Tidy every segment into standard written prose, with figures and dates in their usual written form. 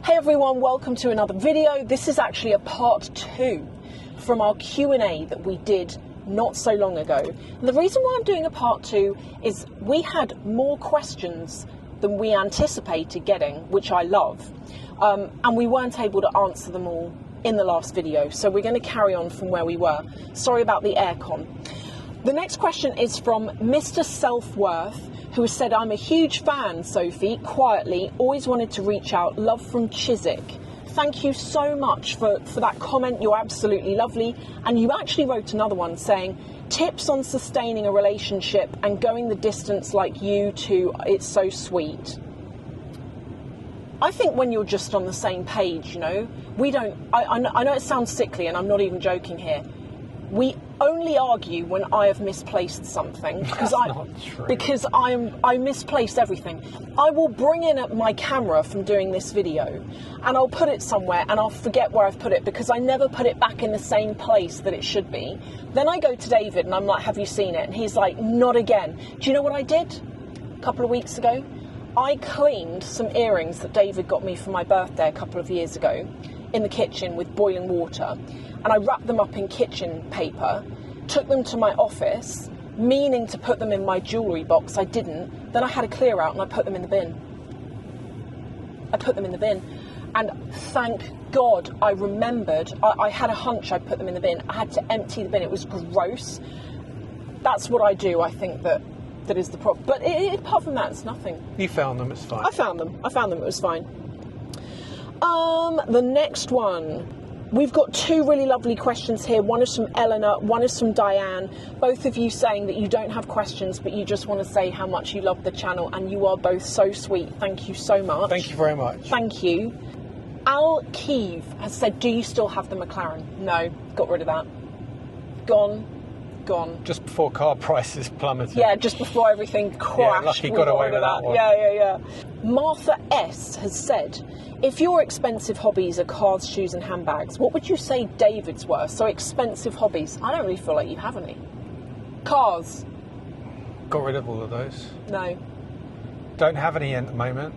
Hey everyone, welcome to another video. This is actually a part 2 from our Q&A that we did not so long ago. And the reason why I'm doing a part 2 is we had more questions than we anticipated getting, which I love, and we weren't able to answer them all in the last video, so we're going to carry on from where we were. Sorry about the aircon. The next question is from Mr. Self-Worth, who has said, I'm a huge fan, Sophie, quietly, always wanted to reach out, love from Chiswick. Thank you so much for that comment, you're absolutely lovely. And you actually wrote another one saying, tips on sustaining a relationship and going the distance like you two, it's so sweet. I think when you're just on the same page, you know, I know it sounds sickly and I'm not even joking here. We only argue when I have misplaced something because I misplaced everything. I will bring in my camera from doing this video and I'll put it somewhere and I'll forget where I've put it because I never put it back in the same place that it should be. Then I go to David and I'm like, have you seen it? And he's like, not again. Do you know what I did a couple of weeks ago? I cleaned some earrings that David got me for my birthday a couple of years ago in the kitchen with boiling water. And I wrapped them up in kitchen paper, took them to my office, meaning to put them in my jewellery box. I didn't. Then I had a clear out and I put them in the bin. And thank God I remembered. I had a hunch I'd put them in the bin. I had to empty the bin. It was gross. That's what I do. I think that is the problem. But apart from that, it's nothing. You found them. It's fine. I found them. It was fine. The next one. We've got two really lovely questions here. One is from Eleanor, one is from Diane. Both of you saying that you don't have questions, but you just want to say how much you love the channel, and you are both so sweet. Thank you so much. Thank you very much. Thank you. Al Keeve has said, do you still have the McLaren? No, got rid of that. Gone. Just before car prices plummeted. Yeah, just before everything crashed. Yeah, lucky got away with that one. Yeah. Martha S has said, if your expensive hobbies are cars, shoes and handbags, what would you say David's were? So expensive hobbies. I don't really feel like you have any. Cars. Got rid of all of those. No. Don't have any at the moment.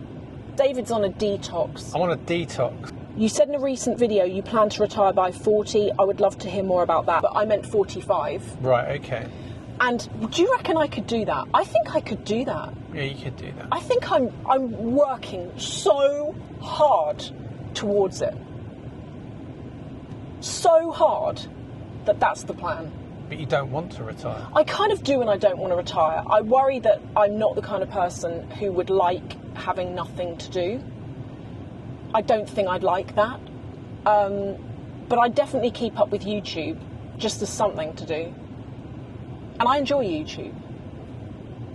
David's on a detox. I'm on a detox. You said in a recent video you plan to retire by 40. I would love to hear more about that, but I meant 45. Right, okay. And do you reckon I could do that? I think I could do that. Yeah, you could do that. I think I'm working so hard towards it. So hard that that's the plan. But you don't want to retire. I kind of do and I don't want to retire. I worry that I'm not the kind of person who would like having nothing to do. I don't think I'd like that. But I definitely keep up with YouTube just as something to do. And I enjoy YouTube.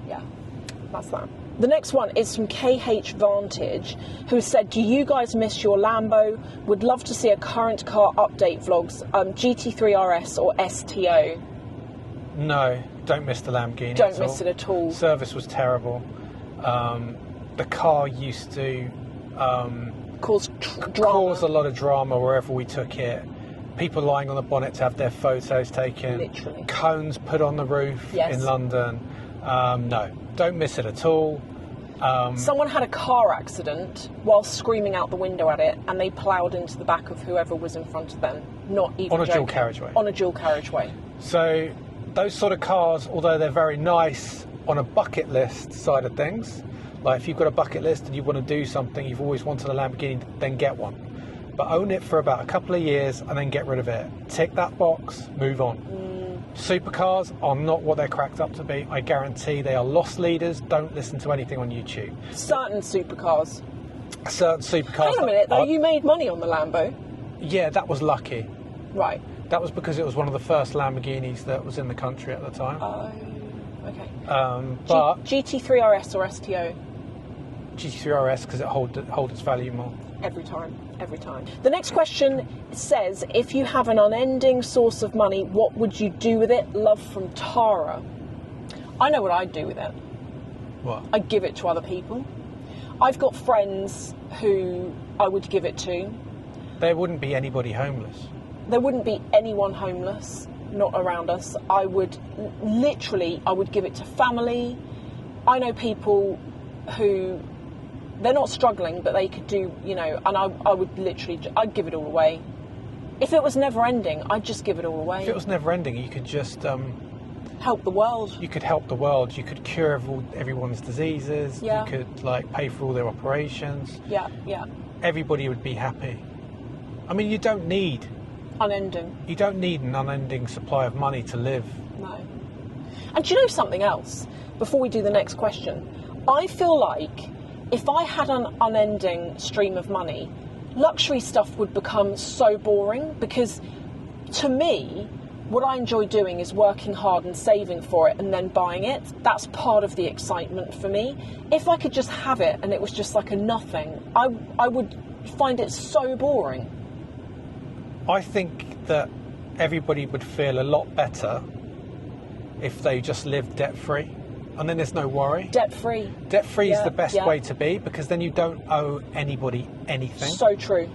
Yeah, that's that. The next one is from KH Vantage, who said, do you guys miss your Lambo? Would love to see a current car update vlogs, GT3 RS or STO. No, don't miss the Lamborghini. Don't miss it at all. Service was terrible. The car used to cause a lot of drama wherever we took it. People lying on the bonnet to have their photos taken. Literally. Cones put on the roof in London. No, don't miss it at all. Someone had a car accident while screaming out the window at it, and they ploughed into the back of whoever was in front of them. Not even on a dual carriageway. On a dual carriageway. So those sort of cars, although they're very nice on a bucket list side of things, like if you've got a bucket list and you want to do something, you've always wanted a Lamborghini, then get one. But own it for about a couple of years and then get rid of it. Tick that box, move on. Supercars are not what they're cracked up to be. I guarantee they are lost leaders. Don't listen to anything on YouTube. Certain supercars. Hang a minute, though, you made money on the Lambo. Yeah, that was lucky. Right. That was because it was one of the first Lamborghinis that was in the country at the time. Oh, okay. But GT3 RS or STO? GT3 RS because it hold its value more. Every time. The next question says, if you have an unending source of money, what would you do with it? Love from Tara. I know what I'd do with it. What? I'd give it to other people. I've got friends who I would give it to. There wouldn't be anybody homeless. There wouldn't be anyone homeless, not around us. I would give it to family. I know people who They're not struggling, but they could do, you know, and I would literally, I'd give it all away. If it was never ending, I'd just give it all away. If it was never ending, you could just help the world. You could help the world. You could cure everyone's diseases. Yeah. You could like pay for all their operations. Yeah, yeah. Everybody would be happy. I mean, you don't need Unending. You don't need an unending supply of money to live. No. And do you know something else? Before we do the next question, I feel like if I had an unending stream of money, luxury stuff would become so boring, because to me, what I enjoy doing is working hard and saving for it and then buying it. That's part of the excitement for me. If I could just have it and it was just like a nothing, I would find it so boring. I think that everybody would feel a lot better if they just lived debt-free, and then there's no worry. Debt-free. Debt-free is the best way to be, because then you don't owe anybody anything. So true.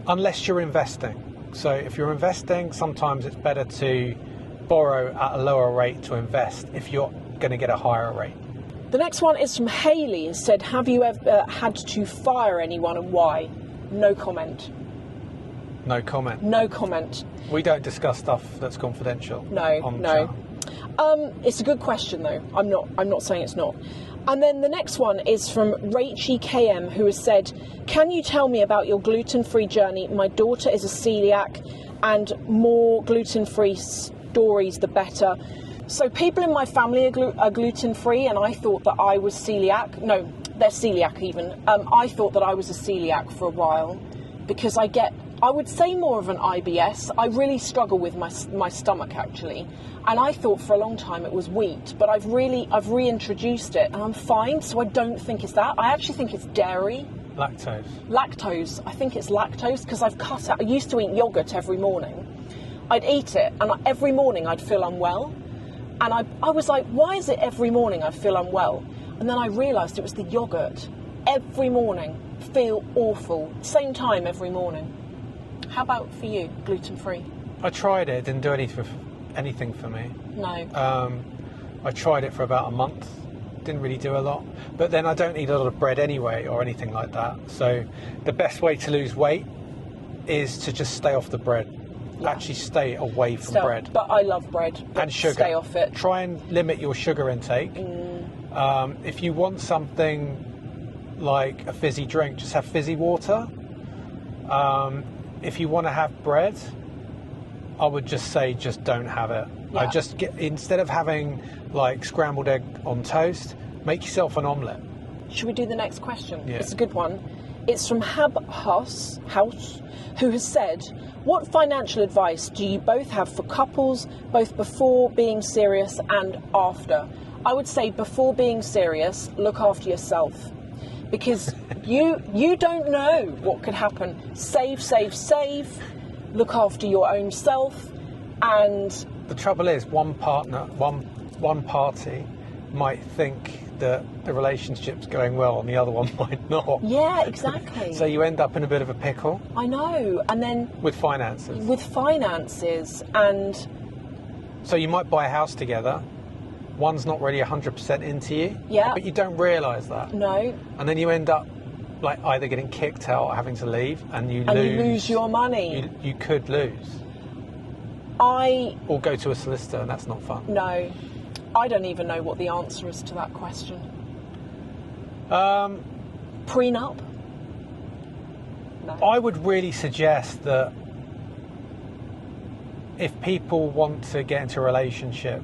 Unless you're investing. So if you're investing, sometimes it's better to borrow at a lower rate to invest if you're going to get a higher rate. The next one is from Hayley and said, have you ever had to fire anyone and why? No comment. No comment. No comment. We don't discuss stuff that's confidential. No, on the no. channel. It's a good question though. I'm not saying it's not. And then the next one is from Rachie KM, who has said, can you tell me about your gluten-free journey? My daughter is a celiac, and more gluten-free stories the better. So people in my family are gluten-free, and I thought that I was celiac. No, they're celiac even. I thought that I was a celiac for a while, because I would say more of an IBS. I really struggle with my stomach actually, and I thought for a long time it was wheat, but I've reintroduced it and I'm fine, so I don't think it's that. I actually think it's dairy. Lactose. I think it's lactose, because I've cut out. I used to eat yogurt every morning. I'd eat it and every morning I'd feel unwell, and I was like, why is it every morning I feel unwell? And then I realised it was the yogurt. Every morning, feel awful. Same time every morning. How about for you, gluten-free? I tried it, didn't do anything for me. No. I tried it for about a month, didn't really do a lot. But then I don't eat a lot of bread anyway or anything like that. So the best way to lose weight is to just stay off the bread. Yeah. Actually stay away from bread. But I love bread. And sugar. Stay off it. Try and limit your sugar intake. If you want something like a fizzy drink, just have fizzy water. If you want to have bread, I would just say just don't have it. Yeah. Instead of having like scrambled egg on toast, make yourself an omelette. Should we do the next question? Yeah. It's a good one. It's from Hab House, who has said, what financial advice do you both have for couples, both before being serious and after? I would say before being serious, look after yourself. Because you don't know what could happen. Save. Look after your own self. And the trouble is, one party might think that the relationship's going well and the other one might not. Yeah, exactly. So you end up in a bit of a pickle. I know. And then with finances. And so you might buy a house together. One's not really 100% into you. Yeah. But you don't realise that. No. And then you end up like either getting kicked out or having to leave, and you lose your money. You could lose. Or go to a solicitor, and that's not fun. No. I don't even know what the answer is to that question. Prenup? No. I would really suggest that if people want to get into a relationship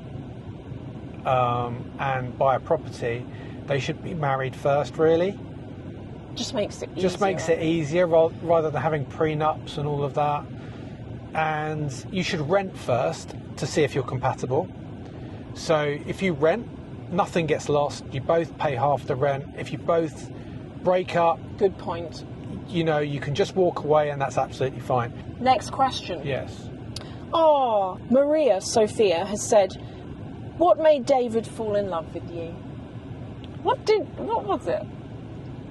and buy a property, they should be married first, really. Just makes it easier. Just makes it easier rather than having prenups and all of that. And you should rent first to see if you're compatible. So if you rent, nothing gets lost. You both pay half the rent. If you both break up, good point. You know, you can just walk away and that's absolutely fine. Next question. Yes. Oh, Maria Sophia has said, what made David fall in love with you? What was it?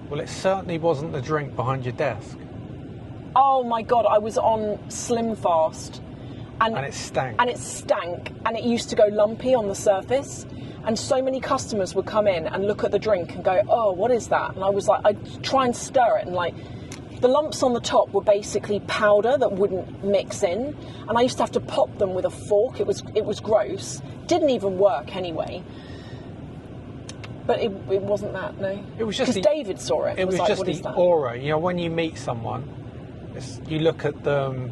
Well, it certainly wasn't the drink behind your desk. Oh my God, I was on Slim Fast. And it stank. And it stank. And it used to go lumpy on the surface. And so many customers would come in and look at the drink and go, oh, what is that? And I was like, I'd try and stir it, and like, the lumps on the top were basically powder that wouldn't mix in, and I used to have to pop them with a fork. It was gross. Didn't even work anyway. But it wasn't that, no. It was just because David saw it. It was like, just what is the that? aura. You know, when you meet someone, you look at them,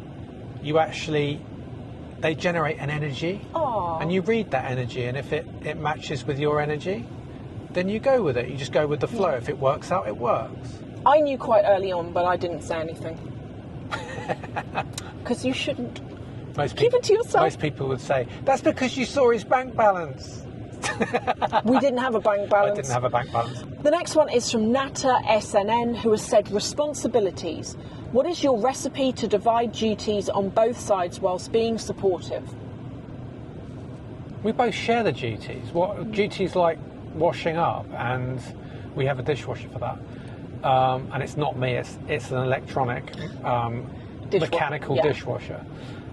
they generate an energy. Aww. And you read that energy, and if it matches with your energy, then you go with it. You just go with the flow. If it works out, it works. I knew quite early on, but I didn't say anything. Because you shouldn't. Keep it to yourself. Most people would say, that's because you saw his bank balance. We didn't have a bank balance. I didn't have a bank balance. The next one is from Nata SNN, who has said, responsibilities. What is your recipe to divide duties on both sides whilst being supportive? We both share the duties. What duties like washing up, and we have a dishwasher for that. And it's not me, it's an electronic mechanical dishwasher.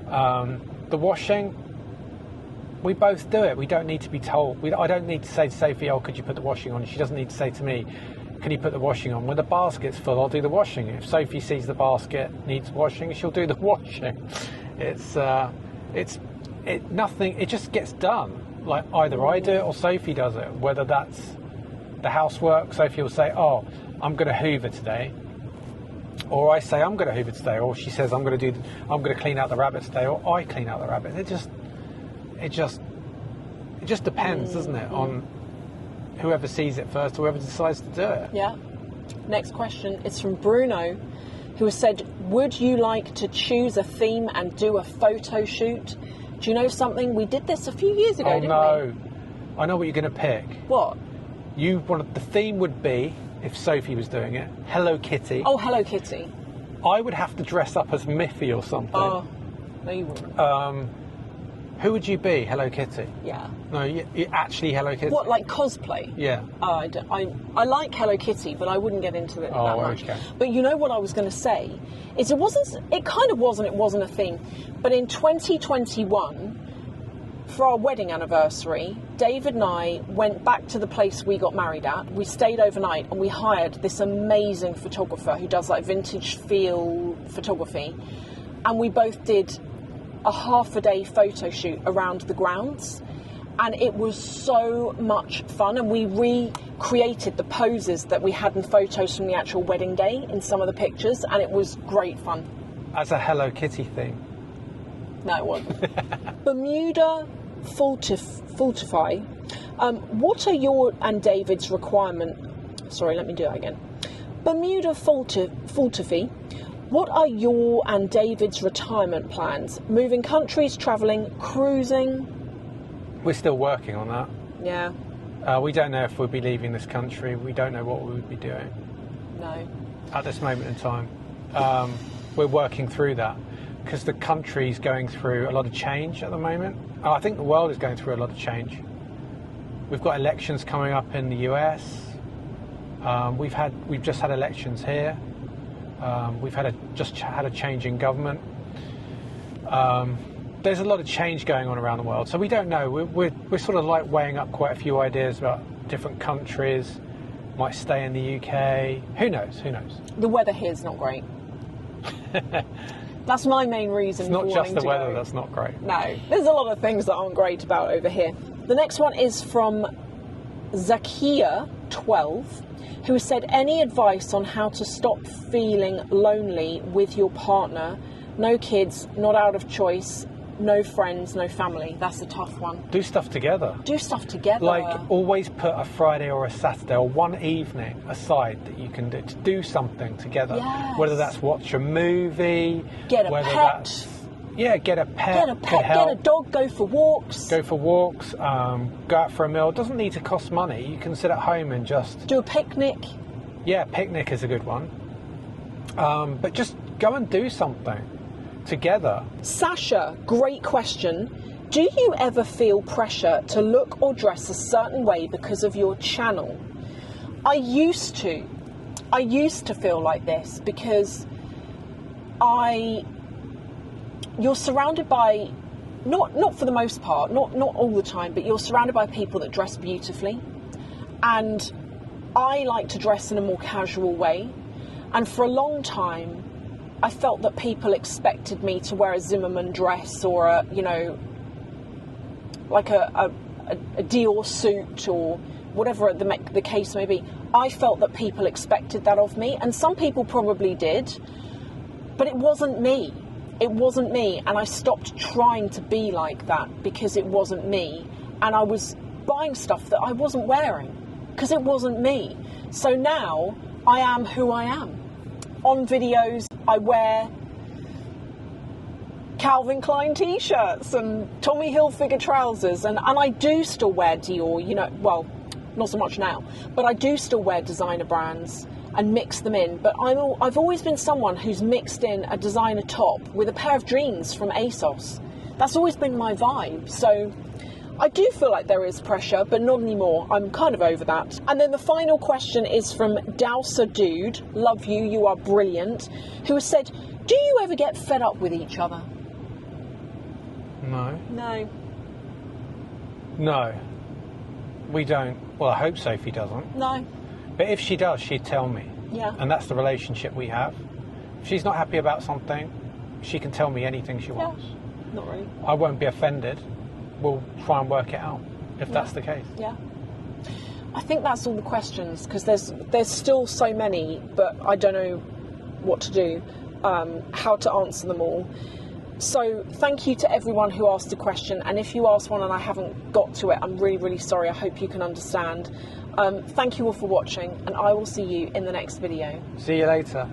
The washing, we both do it. We don't need to be told. I don't need to say to Sophie, oh, could you put the washing on? She doesn't need to say to me, can you put the washing on? When the basket's full, I'll do the washing. If Sophie sees the basket needs washing, she'll do the washing. It just gets done. Like either I do it or Sophie does it. Whether that's the housework, Sophie will say, oh, I'm going to hoover today. Or I say, I'm going to hoover today. Or she says, I'm going to clean out the rabbit today. Or I clean out the rabbit. It just depends, doesn't it, on whoever sees it first, whoever decides to do it. Yeah. Next question is from Bruno, who has said, would you like to choose a theme and do a photo shoot? Do you know something? We did this a few years ago, didn't we? Oh, no. I know what you're going to pick. What? The theme would be, if Sophie was doing it, Hello Kitty. Oh, Hello Kitty. I would have to dress up as Miffy or something. Oh, no you wouldn't. Who would you be? Hello Kitty? Yeah. No, you're actually Hello Kitty. What, like cosplay? Yeah. I like Hello Kitty, but I wouldn't get into it that much. Okay. But you know what I was going to say? Is it wasn't a theme. But in 2021, for our wedding anniversary, David and I went back to the place we got married at. We stayed overnight and we hired this amazing photographer who does like vintage feel photography. And we both did a half-a-day photo shoot around the grounds, and it was so much fun, and we recreated the poses that we had in photos from the actual wedding day in some of the pictures, and it was great fun. As a Hello Kitty thing? No, it wasn't. Bermuda Fultify. What are your and David's requirement? Sorry, let me do that again. Bermuda Fultify. What are your and David's retirement plans? Moving countries, travelling, cruising? We're still working on that. Yeah. We don't know if we'll be leaving this country. We don't know what we would be doing. No. At this moment in time. We're working through that because the country's going through a lot of change at the moment. I think the world is going through a lot of change. We've got elections coming up in the US. We've just had elections here. We've just had a change in government. There's a lot of change going on around the world, so we don't know. We're sort of like weighing up quite a few ideas about different countries. Might stay in the UK. Who knows? The weather here is not great. That's my main reason. It's not for just wanting the to weather go. that's not great. No, there's a lot of things that aren't great about over here. The next one is from Zakia 12, who has said, any advice on how to stop feeling lonely with your partner? No kids, not out of choice, no friends, no family. That's a tough one. Do stuff together. Do stuff together. Like, always put a Friday or a Saturday or one evening aside that you can do something together. Yes. Whether that's watch a movie, get a whether pet. Get a pet. Get a dog, go for walks. Go out for a meal. It doesn't need to cost money. You can sit at home and just... do a picnic. Yeah, picnic is a good one. But just go and do something together. Sasha, great question. Do you ever feel pressure to look or dress a certain way because of your channel? I used to feel like this because you're surrounded by not for the most part, not all the time, but you're surrounded by people that dress beautifully. And I like to dress in a more casual way. And for a long time, I felt that people expected me to wear a Zimmermann dress or a, you know, like a Dior suit or whatever the case may be. I felt that people expected that of me, and some people probably did, but it wasn't me. It wasn't me, and I stopped trying to be like that because it wasn't me, and I was buying stuff that I wasn't wearing because it wasn't me. So now I am who I am. On videos, I wear Calvin Klein t-shirts and Tommy Hilfiger trousers, and I do still wear Dior, you know, well, not so much now, but I do still wear designer brands and mix them in. But I've always been someone who's mixed in a designer top with a pair of jeans from ASOS. That's always been my vibe. So I do feel like there is pressure, but not anymore. I'm kind of over that. And then the final question is from Dowser Dude, love you, you are brilliant, who has said, do you ever get fed up with each other? No. No. No. We don't. Well, I hope Sophie doesn't. No. But if she does, she'd tell me. Yeah. And that's the relationship we have. If she's not happy about something, she can tell me anything she wants. Not really. I won't be offended. We'll try and work it out, if that's the case. Yeah. I think that's all the questions, because there's still so many, but I don't know what to do, how to answer them all. So thank you to everyone who asked a question, and if you asked one and I haven't got to it, I'm really, really sorry. I hope you can understand. Thank you all for watching, and I will see you in the next video. See you later.